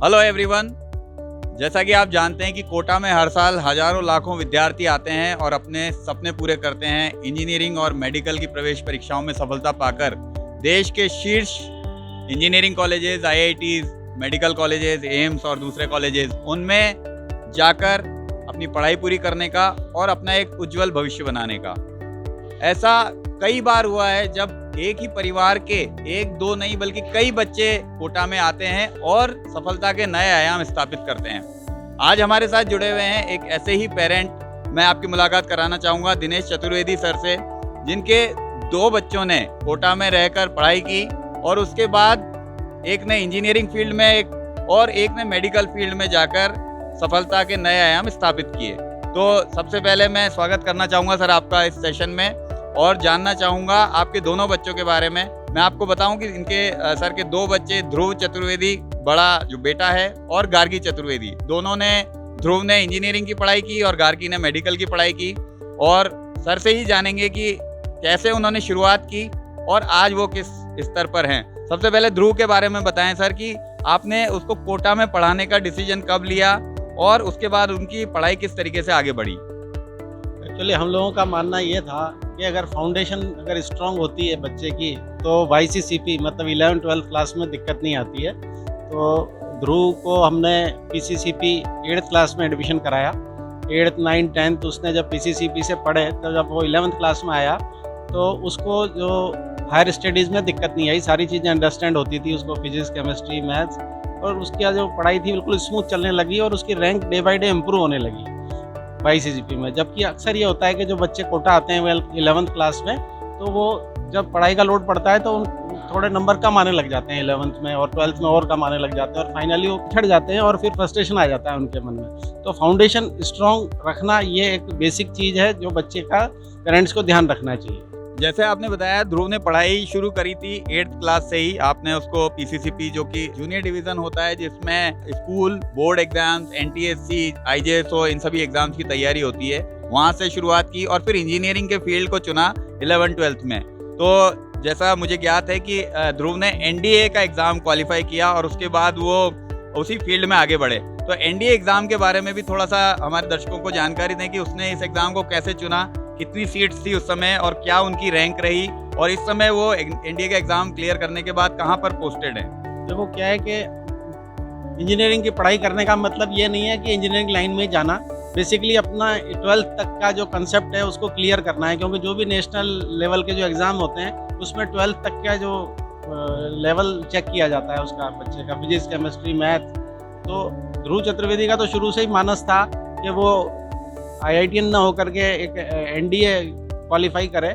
Hello everyone. जैसा कि आप जानते हैं कि कोटा में हर साल हजारों लाखों विद्यार्थी आते हैं और अपने सपने पूरे करते हैं। इंजीनियरिंग और मेडिकल की प्रवेश परीक्षाओं में सफलता पाकर देश के शीर्ष engineering colleges, IITs, medical colleges, AIIMS और दूसरे कॉलेजेस, उनमें जाकर अपनी पढ़ाई पूरी करने का और अपना एक उज्जवल भविष्य बनाने का। ऐसा कई बार हुआ है जब एक ही परिवार के एक दो नहीं बल्कि कई बच्चे कोटा में आते हैं और सफलता के नए आयाम स्थापित करते हैं। आज हमारे साथ जुड़े हुए हैं एक ऐसे ही पेरेंट। मैं आपकी मुलाकात कराना चाहूँगा दिनेश चतुर्वेदी सर से, जिनके 2 बच्चों ने कोटा में रहकर पढ़ाई की और उसके बाद एक ने इंजीनियरिंग फील्ड में और एक ने मेडिकल फील्ड में जाकर सफलता के नए आयाम स्थापित किए। तो सबसे पहले मैं स्वागत करना चाहूँगा सर आपका इस सेशन में और जानना चाहूँगा आपके दोनों बच्चों के बारे में। मैं आपको बताऊं कि इनके सर के 2 बच्चे, ध्रुव चतुर्वेदी बड़ा जो बेटा है और गार्गी चतुर्वेदी, दोनों ने, ध्रुव ने इंजीनियरिंग की पढ़ाई की और गार्गी ने मेडिकल की पढ़ाई की। और सर से ही जानेंगे कि कैसे उन्होंने शुरुआत की और आज वो किस स्तर पर हैं। सबसे पहले ध्रुव के बारे में बताएं सर कि आपने उसको कोटा में पढ़ाने का डिसीजन कब लिया और उसके बाद उनकी पढ़ाई किस तरीके से आगे बढ़ी। एक्चुअली हम लोगों का मानना ये था कि अगर फाउंडेशन अगर स्ट्रांग होती है बच्चे की तो YCCP मतलब 11th-12th क्लास में दिक्कत नहीं आती है। तो ध्रुव को हमने PCCP 8th क्लास में एडमिशन कराया। 8th, 9th, 10th उसने जब PCCP से पढ़े तो जब वो 11th क्लास में आया तो उसको जो हायर स्टडीज़ में दिक्कत नहीं आई, सारी चीज़ें अंडरस्टैंड होती थी उसको, फिजिक्स, केमिस्ट्री, मैथ्स, और उसकी जो पढ़ाई थी बिल्कुल स्मूथ चलने लगी और उसकी rank day by day improve होने लगी YCCP में। जबकि अक्सर ये होता है कि जो बच्चे कोटा आते हैं 11th क्लास में तो वो जब पढ़ाई का लोड पड़ता है तो थोड़े नंबर कम आने लग जाते हैं 11th में और 12th में और कम आने लग जाते हैं और फाइनली वो पिछड़ जाते हैं और फिर फ्रस्ट्रेशन आ जाता है उनके मन में। तो फाउंडेशन स्ट्रॉन्ग रखना ये एक बेसिक चीज़ है जो बच्चे का पेरेंट्स को ध्यान रखना चाहिए। जैसे आपने बताया ध्रुव ने पढ़ाई शुरू करी थी 8th क्लास से ही। आपने उसको PCCP जो कि जूनियर डिवीजन होता है जिसमें school board exams, NTSC, IJSO, इन सभी एग्जाम्स की तैयारी होती है, वहां से शुरुआत की और फिर इंजीनियरिंग के फील्ड को चुना 11th-12th में। तो जैसा मुझे ज्ञात है कि ध्रुव ने NDA का एग्जाम क्वालिफाई किया और उसके बाद वो उसी फील्ड में आगे बढ़े। तो NDA एग्जाम के बारे में भी थोड़ा सा हमारे दर्शकों को जानकारी दें कि उसने इस एग्जाम को कैसे चुना, कितनी सीट्स थी उस समय और क्या उनकी रैंक रही, और इस समय वो NDA का एग्जाम क्लियर करने के बाद कहाँ पर पोस्टेड है। देखो क्या है कि इंजीनियरिंग की पढ़ाई करने का मतलब ये नहीं है कि इंजीनियरिंग लाइन में जाना। बेसिकली अपना 12th तक का जो कंसेप्ट है उसको क्लियर करना है, क्योंकि जो भी नेशनल लेवल के जो एग्ज़ाम होते हैं उसमें 12th तक का जो लेवल चेक किया जाता है उसका, बच्चे का फिजिक्स, केमिस्ट्री, मैथ। तो ध्रुव चतुर्वेदी का तो शुरू से ही मानस था कि वो IITian ना होकर के एक NDA क्वालिफाई करे।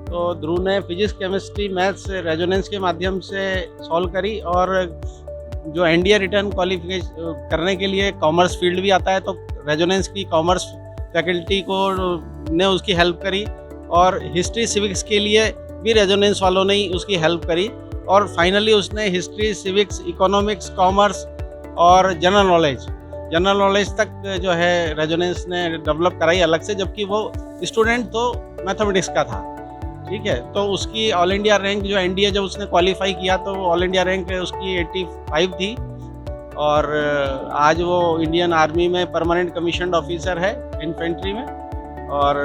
तो ध्रुव ने फिजिक्स, केमिस्ट्री, मैथ्स रेजोनेंस के माध्यम से सॉल्व करी और जो NDA रिटर्न क्वालिफिकेशन करने के लिए कॉमर्स फील्ड भी आता है तो रेजोनेंस की कॉमर्स फैकल्टी को ने उसकी हेल्प करी और हिस्ट्री सिविक्स के लिए भी रेजोनेंस वालों ने ही उसकी हेल्प करी और फाइनली उसने हिस्ट्री, सिविक्स, इकोनॉमिक्स, कॉमर्स और जनरल नॉलेज तक जो है रेजोनेंस ने डेवलप कराई अलग से, जबकि वो स्टूडेंट तो मैथमेटिक्स का था। ठीक है, तो उसकी ऑल इंडिया रैंक जो NDA जब उसने क्वालिफाई किया तो ऑल इंडिया रैंक उसकी 85 थी और आज वो इंडियन आर्मी में परमानेंट कमीशन्ड ऑफिसर है इन्फेंट्री में। और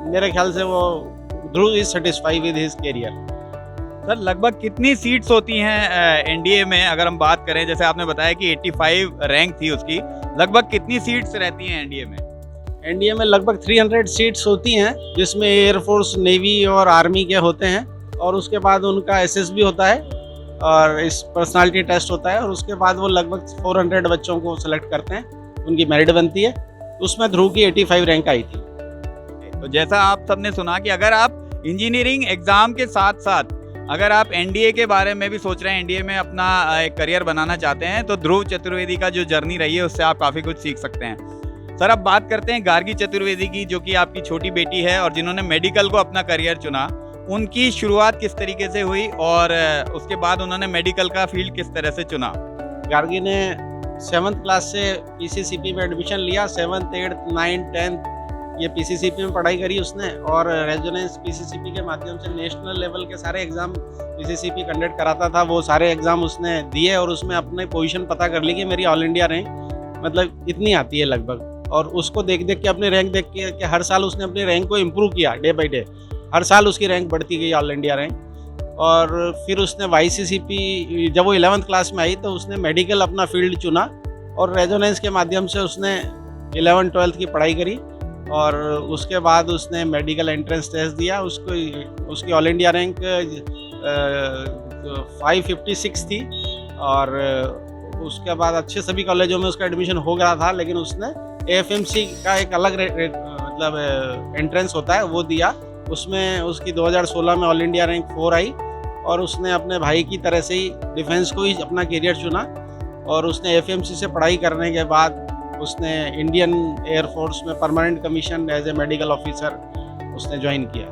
मेरे ख्याल से वो Dhruv is satisfied with his career. Sir लगभग कितनी सीट्स होती हैं NDA में, अगर हम बात करें, जैसे आपने बताया कि 85 रैंक थी उसकी, लगभग कितनी सीट्स रहती हैं NDA में? NDA में लगभग 300 सीट्स होती हैं, जिसमें एयरफोर्स, नेवी और आर्मी के होते हैं और उसके बाद उनका SS भी होता है और इस पर्सनालिटी टेस्ट होता है और उसके बाद वो लगभग 400 बच्चों को सिलेक्ट करते हैं, उनकी मेरिट बनती है। उसमें ध्रुव की 85 रैंक आई थी। तो जैसा आप सबने सुना कि अगर आप इंजीनियरिंग एग्जाम के साथ साथ अगर आप NDA के बारे में भी सोच रहे हैं, NDA में अपना एक करियर बनाना चाहते हैं, तो ध्रुव चतुर्वेदी का जो जर्नी रही है उससे आप काफ़ी कुछ सीख सकते हैं। सर अब बात करते हैं गार्गी चतुर्वेदी की, जो कि आपकी छोटी बेटी है और जिन्होंने मेडिकल को अपना करियर चुना। उनकी शुरुआत किस तरीके से हुई और उसके बाद उन्होंने मेडिकल का फील्ड किस तरह से चुना। गार्गी ने 7th क्लास से PCCP में एडमिशन लिया। 7th, 8th, 9th, 10th ये पीसीसीपी में पढ़ाई करी उसने, और रेजोनेंस पीसीसीपी के माध्यम से नेशनल लेवल के सारे एग्ज़ाम पीसीसीपी कंडक्ट कराता था, वो सारे एग्ज़ाम उसने दिए और उसमें अपनी पोजीशन पता कर ली कि मेरी ऑल इंडिया रैंक मतलब इतनी आती है लगभग। और उसको देख देख के, अपनी रैंक देख के कि हर साल उसने अपनी रैंक को इम्प्रूव किया डे बाई डे, हर साल उसकी रैंक बढ़ती गई ऑल इंडिया रैंक। और फिर उसने वाईसीसीपी, जब वो 11th क्लास में आई तो उसने मेडिकल अपना फील्ड चुना और रेजोनेंस के माध्यम से उसने 11th-12th की पढ़ाई करी। और उसके बाद उसने मेडिकल एंट्रेंस टेस्ट दिया, उसकी ऑल इंडिया रैंक 556 थी। और उसके बाद अच्छे सभी कॉलेजों में उसका एडमिशन हो गया था, लेकिन उसने एएफएमसी का एक अलग मतलब एंट्रेंस होता है वो दिया, उसमें उसकी 2016 में ऑल इंडिया रैंक 4 आई। और उसने अपने भाई की तरह से ही डिफेंस को ही अपना करियर चुना, और उसने एएफएमसी से पढ़ाई करने के बाद उसने इंडियन एयरफोर्स में permanent commission as a medical officer उसने ज्वाइन किया।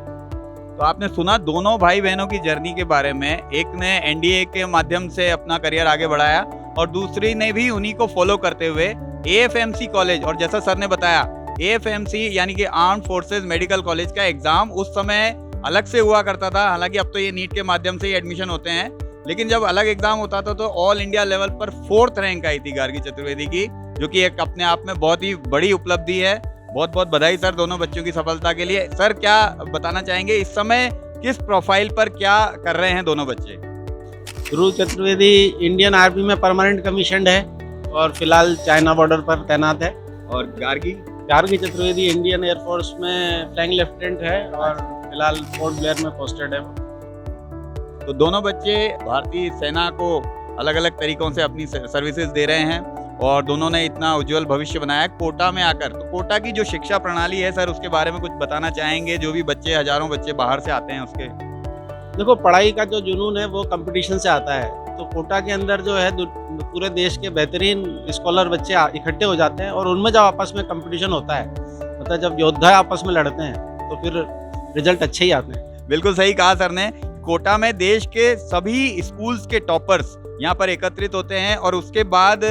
तो आपने सुना दोनों भाई बहनों की जर्नी के बारे में, एक ने एनडीए के माध्यम से अपना करियर आगे बढ़ाया और दूसरी ने भी उन्हीं को फॉलो करते हुए एएफएमसी कॉलेज, और जैसा सर ने बताया एएफएमसी यानी कि आर्म्ड फोर्सेज मेडिकल कॉलेज का एग्जाम उस समय अलग से हुआ करता था। हालांकि अब तो ये नीट के माध्यम से ही एडमिशन होते हैं, लेकिन जब अलग एग्जाम होता था तो ऑल इंडिया लेवल पर 4th रैंक आई थी गार्गी चतुर्वेदी की, जो कि एक अपने आप में बहुत ही बड़ी उपलब्धि है। बहुत बहुत बधाई सर दोनों बच्चों की सफलता के लिए। सर क्या बताना चाहेंगे, इस समय किस प्रोफाइल पर क्या कर रहे हैं दोनों बच्चे? ध्रुव चतुर्वेदी इंडियन आर्मी में परमानेंट कमीशन्ड है और फिलहाल चाइना बॉर्डर पर तैनात है। और गार्गी चतुर्वेदी इंडियन एयरफोर्स में फ्लैग लेफ्टिनेंट है और फिलहाल पोर्ट ब्लेयर में पोस्टेड है। तो दोनों बच्चे भारतीय सेना को अलग अलग तरीकों से अपनी सर्विसेज दे रहे हैं और दोनों ने इतना उज्जवल भविष्य बनाया कोटा में आकर। तो कोटा की जो शिक्षा प्रणाली है सर, उसके बारे में कुछ बताना चाहेंगे? जो भी बच्चे, हजारों बच्चे बाहर से आते हैं उसके। देखो, पढ़ाई का जो जुनून है वो कंपटीशन से आता है। तो कोटा के अंदर जो है पूरे देश के बेहतरीन स्कॉलर बच्चे इकट्ठे हो जाते हैं और उनमें जब आपस में कंपटीशन होता है, मतलब जब योद्धा आपस में लड़ते हैं, तो फिर रिजल्ट अच्छे ही आते हैं। बिल्कुल सही कहा सर ने। कोटा में देश के सभी स्कूल्स के टॉपर्स यहाँ पर एकत्रित होते हैं और उसके बाद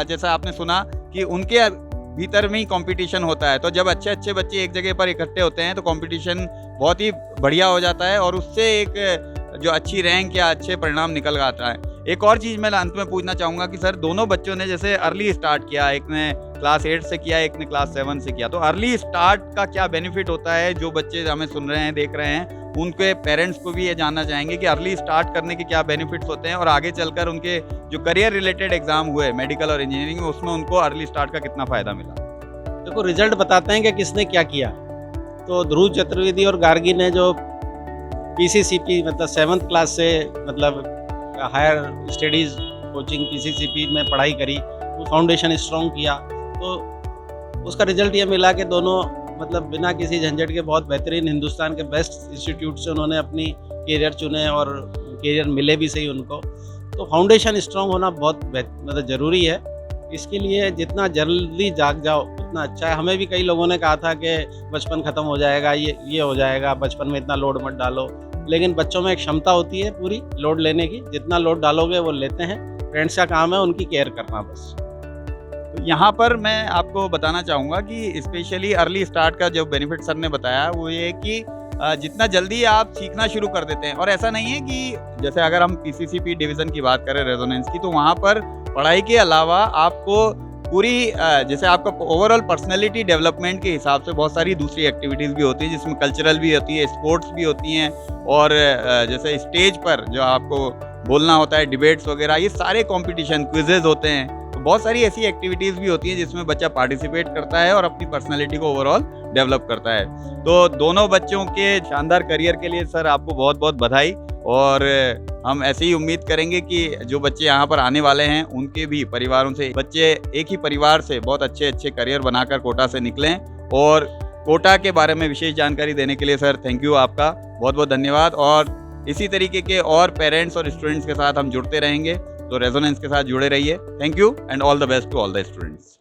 जैसा आपने सुना कि उनके भीतर में ही कंपटीशन होता है। तो जब अच्छे अच्छे बच्चे एक जगह पर इकट्ठे होते हैं तो कंपटीशन बहुत ही बढ़िया हो जाता है और उससे एक जो अच्छी रैंक या अच्छे परिणाम निकल आता है। एक और चीज़ मैं अंत में पूछना चाहूँगा कि सर दोनों बच्चों ने जैसे अर्ली स्टार्ट किया, एक ने क्लास 8 से किया, एक ने क्लास 7 से किया, तो अर्ली स्टार्ट का क्या बेनिफिट होता है? जो बच्चे हमें सुन रहे हैं, देख रहे हैं, उनके पेरेंट्स को भी ये जानना चाहेंगे कि अर्ली स्टार्ट करने के क्या बेनिफिट्स होते हैं और आगे चलकर उनके जो करियर रिलेटेड एग्जाम हुए मेडिकल और इंजीनियरिंग में, उसमें उनको अर्ली स्टार्ट का कितना फ़ायदा मिला? देखो, रिजल्ट बताते हैं कि किसने क्या किया। तो ध्रुव चतुर्वेदी और गार्गी ने जो पीसीसीपी मतलब 7th क्लास से मतलब हायर स्टडीज़ कोचिंग पीसीसीपी में पढ़ाई करी, वो फाउंडेशन स्ट्रॉन्ग किया, तो उसका रिजल्ट ये मिला कि दोनों मतलब बिना किसी झंझट के बहुत बेहतरीन हिंदुस्तान के बेस्ट इंस्टीट्यूट से उन्होंने अपनी करियर चुने और करियर मिले भी सही उनको। तो फाउंडेशन स्ट्रॉन्ग होना बहुत मतलब ज़रूरी है। इसके लिए जितना जल्दी जाग जाओ उतना अच्छा है। हमें भी कई लोगों ने कहा था कि बचपन ख़त्म हो जाएगा, ये हो जाएगा, बचपन में इतना लोड मत डालो, लेकिन बच्चों में एक क्षमता होती है पूरी लोड लेने की, जितना लोड डालोगे वो लेते हैं। पेरेंट्स का काम है उनकी केयर करना बस। तो यहाँ पर मैं आपको बताना चाहूँगा कि स्पेशली अर्ली स्टार्ट का जो बेनिफिट सर ने बताया वो ये कि जितना जल्दी आप सीखना शुरू कर देते हैं, और ऐसा नहीं है कि जैसे अगर हम पीसीसीपी डिवीज़न की बात करें रेजोनेंस की, तो वहाँ पर पढ़ाई के अलावा आपको पूरी जैसे आपका ओवरऑल पर्सनैलिटी डेवलपमेंट के हिसाब से बहुत सारी दूसरी एक्टिविटीज़ भी होती हैं, जिसमें कल्चरल भी होती है, स्पोर्ट्स भी होती हैं, और जैसे स्टेज पर जो आपको बोलना होता है, डिबेट्स वगैरह, ये सारे कंपटीशन, क्विजेज होते हैं। तो बहुत सारी ऐसी एक्टिविटीज़ भी होती हैं जिसमें बच्चा पार्टिसिपेट करता है और अपनी पर्सनैलिटी को ओवरऑल डेवलप करता है। तो दोनों बच्चों के शानदार करियर के लिए सर आपको बहुत बहुत बधाई, और हम ऐसे ही उम्मीद करेंगे कि जो बच्चे यहाँ पर आने वाले हैं उनके भी परिवारों से, बच्चे एक ही परिवार से बहुत अच्छे अच्छे करियर बनाकर कोटा से निकलें। और कोटा के बारे में विशेष जानकारी देने के लिए सर थैंक यू, आपका बहुत बहुत धन्यवाद। और इसी तरीके के और पेरेंट्स और स्टूडेंट्स के साथ हम जुड़ते रहेंगे, तो रेजोनेंस के साथ जुड़े रहिए। Thank you and all the best to all the students.